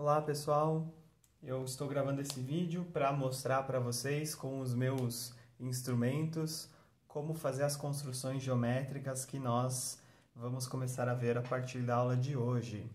Olá pessoal, eu estou gravando esse vídeo para mostrar para vocês com os meus instrumentos como fazer as construções geométricas que nós vamos começar a ver a partir da aula de hoje.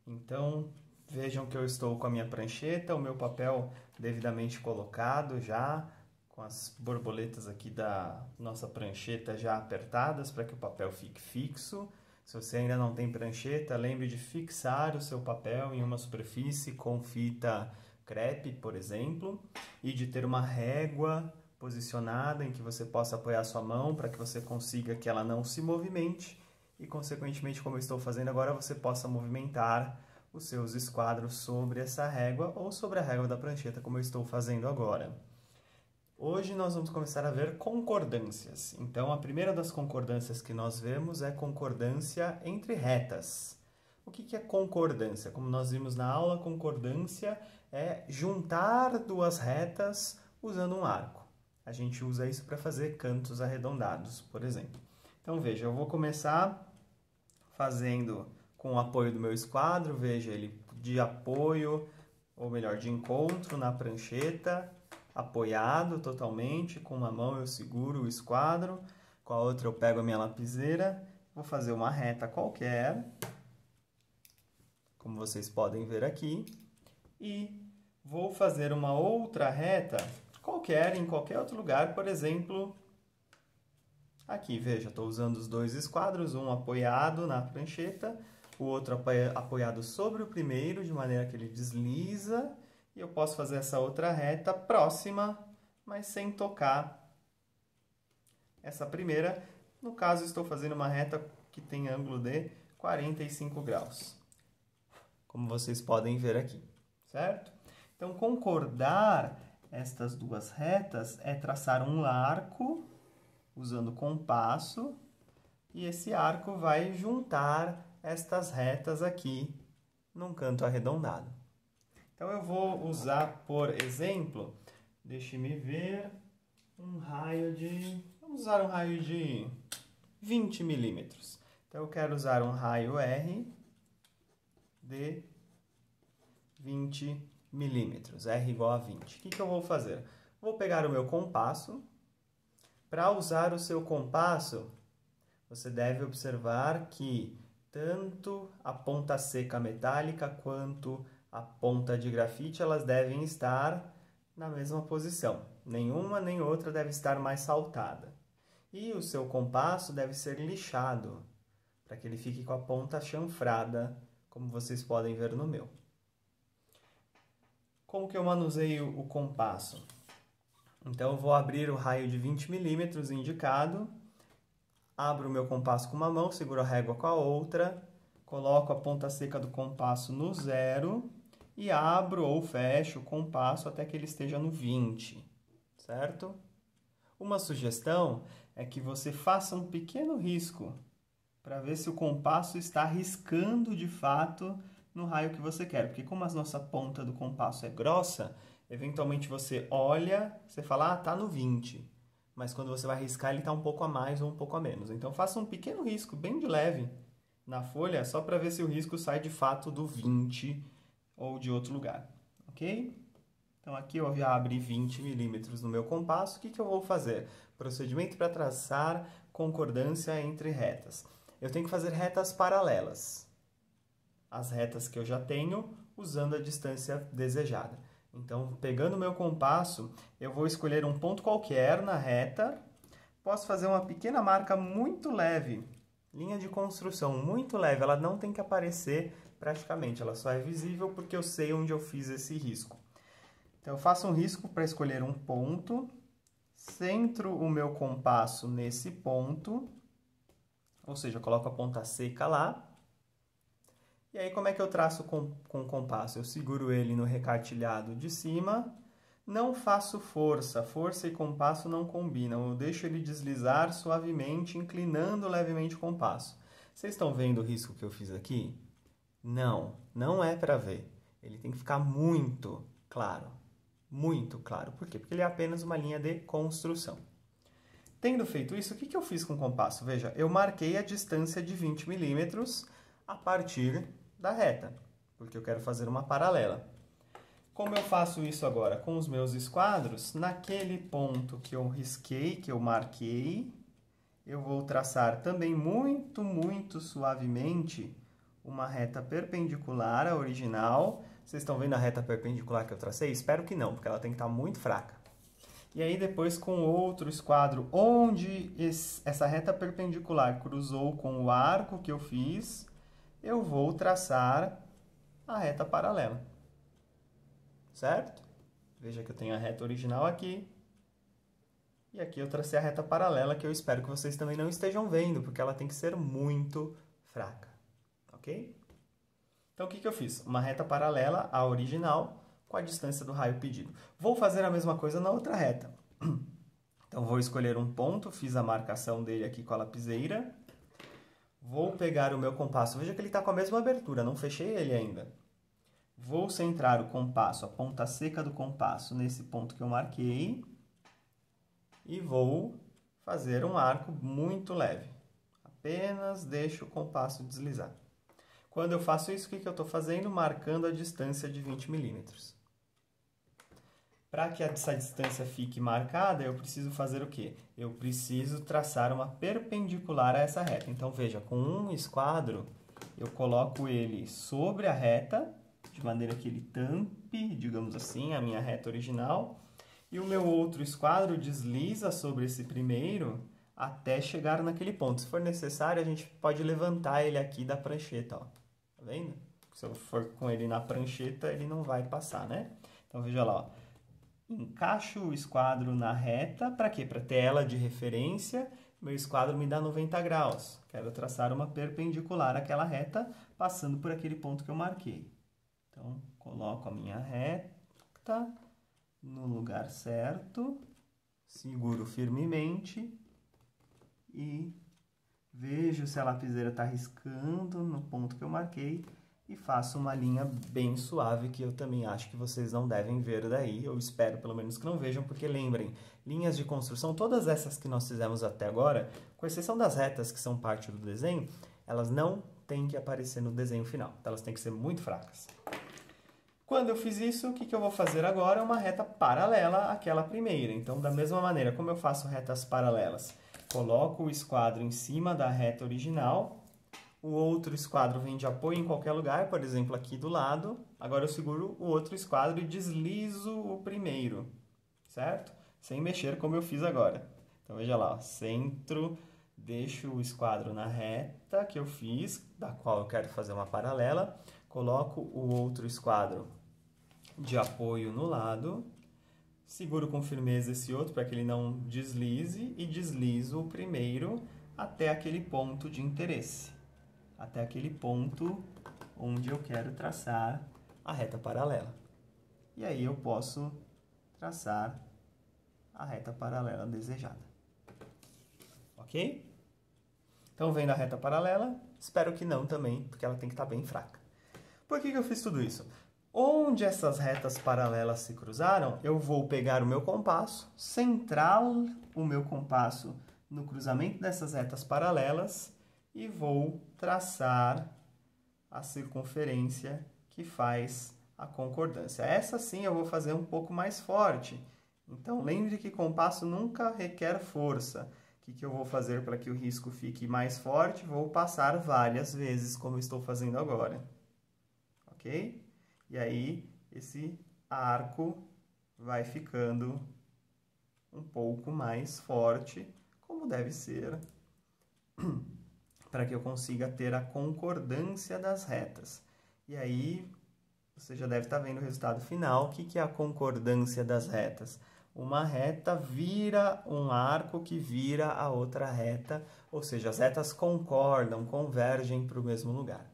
Então vejam que eu estou com a minha prancheta, o meu papel devidamente colocado já, com as borboletas aqui da nossa prancheta já apertadas para que o papel fique fixo. Se você ainda não tem prancheta, lembre de fixar o seu papel em uma superfície com fita crepe, por exemplo, e de ter uma régua posicionada em que você possa apoiar sua mão para que você consiga que ela não se movimente e, consequentemente, como eu estou fazendo agora, você possa movimentar os seus esquadros sobre essa régua ou sobre a régua da prancheta, como eu estou fazendo agora. Hoje nós vamos começar a ver concordâncias. Então, a primeira das concordâncias que nós vemos é concordância entre retas. O que é concordância? Como nós vimos na aula, concordância é juntar duas retas usando um arco. A gente usa isso para fazer cantos arredondados, por exemplo. Então, veja, eu vou começar fazendo com o apoio do meu esquadro, veja ele de apoio, ou melhor, de encontro na prancheta, apoiado totalmente, com uma mão eu seguro o esquadro, com a outra eu pego a minha lapiseira, vou fazer uma reta qualquer, como vocês podem ver aqui, e vou fazer uma outra reta qualquer, em qualquer outro lugar, por exemplo, aqui, veja, estou usando os dois esquadros, um apoiado na prancheta, o outro apoiado sobre o primeiro, de maneira que ele desliza. E eu posso fazer essa outra reta próxima, mas sem tocar essa primeira. No caso, estou fazendo uma reta que tem ângulo de 45 graus, como vocês podem ver aqui, certo? Então, concordar estas duas retas é traçar um arco usando compasso, e esse arco vai juntar estas retas aqui num canto arredondado. Então, eu vou usar, por exemplo, deixe-me ver, vamos usar um raio de 20 milímetros. Então, eu quero usar um raio R de 20 milímetros, R igual a 20. O que eu vou fazer? Vou pegar o meu compasso. Para usar o seu compasso, você deve observar que tanto a ponta seca metálica quanto a ponta de grafite, elas devem estar na mesma posição. Nenhuma nem outra deve estar mais saltada. E o seu compasso deve ser lixado, para que ele fique com a ponta chanfrada, como vocês podem ver no meu. Como que eu manuseio o compasso? Então, eu vou abrir o raio de 20 milímetros indicado, abro o meu compasso com uma mão, seguro a régua com a outra, coloco a ponta seca do compasso no 0 e abro ou fecho o compasso até que ele esteja no 20, certo? Uma sugestão é que você faça um pequeno risco para ver se o compasso está riscando de fato no raio que você quer, porque como a nossa ponta do compasso é grossa, eventualmente você olha, você fala, ah, tá no 20. Mas quando você vai riscar, ele está um pouco a mais ou um pouco a menos. Então, faça um pequeno risco, bem de leve, na folha, só para ver se o risco sai de fato do 20 ou de outro lugar, ok? Então, aqui eu já abri 20 milímetros no meu compasso. O que eu vou fazer? Procedimento para traçar concordância entre retas. Eu tenho que fazer retas paralelas. As retas que eu já tenho, usando a distância desejada. Então, pegando o meu compasso, eu vou escolher um ponto qualquer na reta. Posso fazer uma pequena marca muito leve, linha de construção muito leve. Ela não tem que aparecer praticamente, ela só é visível porque eu sei onde eu fiz esse risco. Então, eu faço um risco para escolher um ponto, centro o meu compasso nesse ponto, ou seja, eu coloco a ponta seca lá. E aí, como é que eu traço com o compasso? Eu seguro ele no recartilhado de cima, não faço força, força e compasso não combinam, eu deixo ele deslizar suavemente, inclinando levemente o compasso. Vocês estão vendo o risco que eu fiz aqui? Não, não é para ver. Ele tem que ficar muito claro. Muito claro. Por quê? Porque ele é apenas uma linha de construção. Tendo feito isso, o que eu fiz com o compasso? Veja, eu marquei a distância de 20 milímetros a partir da reta. porque eu quero fazer uma paralela. Como eu faço isso agora? Com os meus esquadros, naquele ponto que eu risquei, que eu marquei, eu vou traçar também muito, muito suavemente uma reta perpendicular à original. Vocês estão vendo a reta perpendicular que eu tracei? Espero que não, porque ela tem que estar muito fraca. E aí depois com outro esquadro, onde essa reta perpendicular cruzou com o arco que eu fiz, eu vou traçar a reta paralela. Certo? Veja que eu tenho a reta original aqui. E aqui eu tracei a reta paralela, que eu espero que vocês também não estejam vendo, porque ela tem que ser muito fraca. Ok? Então, o que eu fiz? Uma reta paralela à original, com a distância do raio pedido. Vou fazer a mesma coisa na outra reta. Então, vou escolher um ponto, fiz a marcação dele aqui com a lapiseira. Vou pegar o meu compasso. Veja que ele está com a mesma abertura, não fechei ele ainda. Vou centrar o compasso, a ponta seca do compasso, nesse ponto que eu marquei. E vou fazer um arco muito leve. Apenas deixo o compasso deslizar. Quando eu faço isso, o que eu estou fazendo? Marcando a distância de 20 milímetros. Para que essa distância fique marcada, eu preciso fazer o quê? Eu preciso traçar uma perpendicular a essa reta. Então, veja, com um esquadro, eu coloco ele sobre a reta, de maneira que ele tampe, digamos assim, a minha reta original. E o meu outro esquadro desliza sobre esse primeiro até chegar naquele ponto. Se for necessário, a gente pode levantar ele aqui da prancheta, ó. Tá vendo? Se eu for com ele na prancheta, ele não vai passar, né? Então, veja lá, ó. Encaixo o esquadro na reta, para quê? Para ter ela de referência. Meu esquadro me dá 90 graus. Quero traçar uma perpendicular àquela reta, passando por aquele ponto que eu marquei. Então, coloco a minha reta no lugar certo, seguro firmemente e vejo se a lapiseira está riscando no ponto que eu marquei e faço uma linha bem suave, que eu também acho que vocês não devem ver daí. Eu espero pelo menos que não vejam, porque lembrem, linhas de construção, todas essas que nós fizemos até agora, com exceção das retas que são parte do desenho, elas não têm que aparecer no desenho final, então elas têm que ser muito fracas. Quando eu fiz isso, o que eu vou fazer agora? Uma reta paralela àquela primeira. Então, da mesma maneira, como eu faço retas paralelas? Coloco o esquadro em cima da reta original, o outro esquadro vem de apoio em qualquer lugar, por exemplo, aqui do lado. Agora eu seguro o outro esquadro e deslizo o primeiro, certo? Sem mexer como eu fiz agora. Então, veja lá, ó, centro, deixo o esquadro na reta que eu fiz, da qual eu quero fazer uma paralela. Coloco o outro esquadro de apoio no lado, seguro com firmeza esse outro para que ele não deslize e deslizo o primeiro até aquele ponto de interesse, até aquele ponto onde eu quero traçar a reta paralela. E aí eu posso traçar a reta paralela desejada. Ok? Então, vendo a reta paralela, espero que não também, porque ela tem que estar bem fraca. Por que eu fiz tudo isso? Onde essas retas paralelas se cruzaram, eu vou pegar o meu compasso, centrar o meu compasso no cruzamento dessas retas paralelas e vou traçar a circunferência que faz a concordância. Essa sim eu vou fazer um pouco mais forte. Então, lembre que compasso nunca requer força. O que eu vou fazer para que o risco fique mais forte? Vou passar várias vezes, como estou fazendo agora. Ok? E aí, esse arco vai ficando um pouco mais forte, como deve ser, para que eu consiga ter a concordância das retas. E aí, você já deve estar vendo o resultado final. O que é a concordância das retas? Uma reta vira um arco que vira a outra reta, ou seja, as retas concordam, convergem para o mesmo lugar.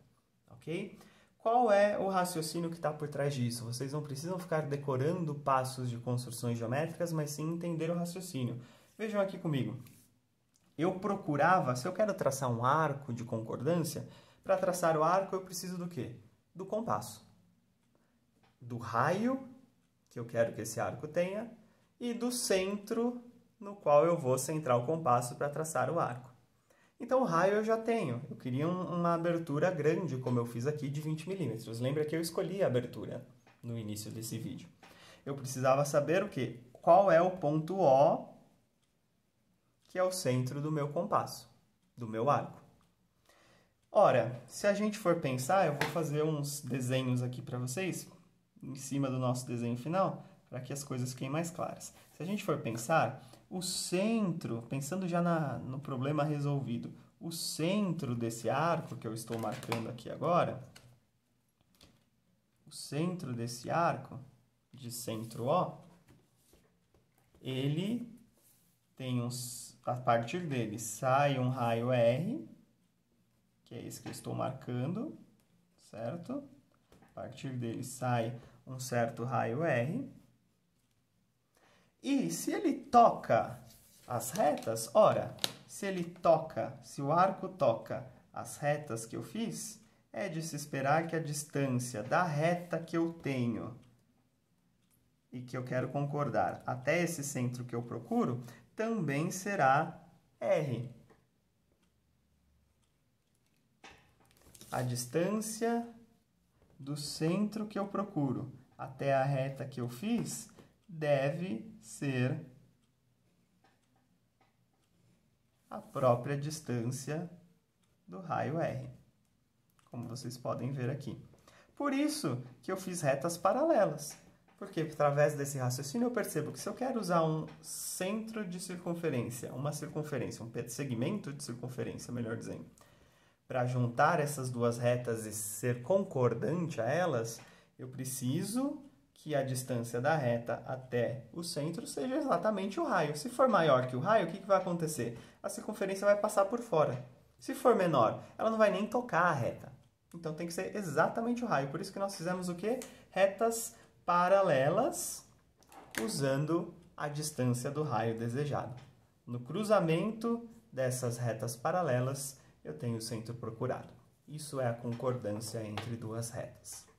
Ok? Qual é o raciocínio que está por trás disso? Vocês não precisam ficar decorando passos de construções geométricas, mas sim entender o raciocínio. Vejam aqui comigo. Eu procurava, se eu quero traçar um arco de concordância, para traçar o arco eu preciso do quê? Do compasso. Do raio que eu quero que esse arco tenha e do centro no qual eu vou centrar o compasso para traçar o arco. Então, o raio eu já tenho. Eu queria uma abertura grande, como eu fiz aqui, de 20 milímetros. Lembra que eu escolhi a abertura no início desse vídeo. Eu precisava saber o quê? Qual é o ponto O, que é o centro do meu compasso, do meu arco. Ora, se a gente for pensar, eu vou fazer uns desenhos aqui para vocês, em cima do nosso desenho final, para que as coisas fiquem mais claras. Se a gente for pensar, o centro, pensando já no problema resolvido, o centro desse arco que eu estou marcando aqui agora, o centro desse arco, de centro O, ele tem a partir dele sai um raio R, que é esse que eu estou marcando, certo? A partir dele sai um certo raio R. E se ele toca as retas, ora, se o arco toca as retas que eu fiz, é de se esperar que a distância da reta que eu tenho e que eu quero concordar até esse centro que eu procuro, também será R. A distância do centro que eu procuro até a reta que eu fiz deve ser a própria distância do raio R, como vocês podem ver aqui. Por isso que eu fiz retas paralelas, porque através desse raciocínio eu percebo que se eu quero usar um centro de circunferência, um segmento de circunferência, melhor dizendo, para juntar essas duas retas e ser concordante a elas, eu preciso que a distância da reta até o centro seja exatamente o raio. Se for maior que o raio, o que vai acontecer? A circunferência vai passar por fora. Se for menor, ela não vai nem tocar a reta. Então tem que ser exatamente o raio. Por isso que nós fizemos o quê? Retas paralelas usando a distância do raio desejado. No cruzamento dessas retas paralelas, eu tenho o centro procurado. Isso é a concordância entre duas retas.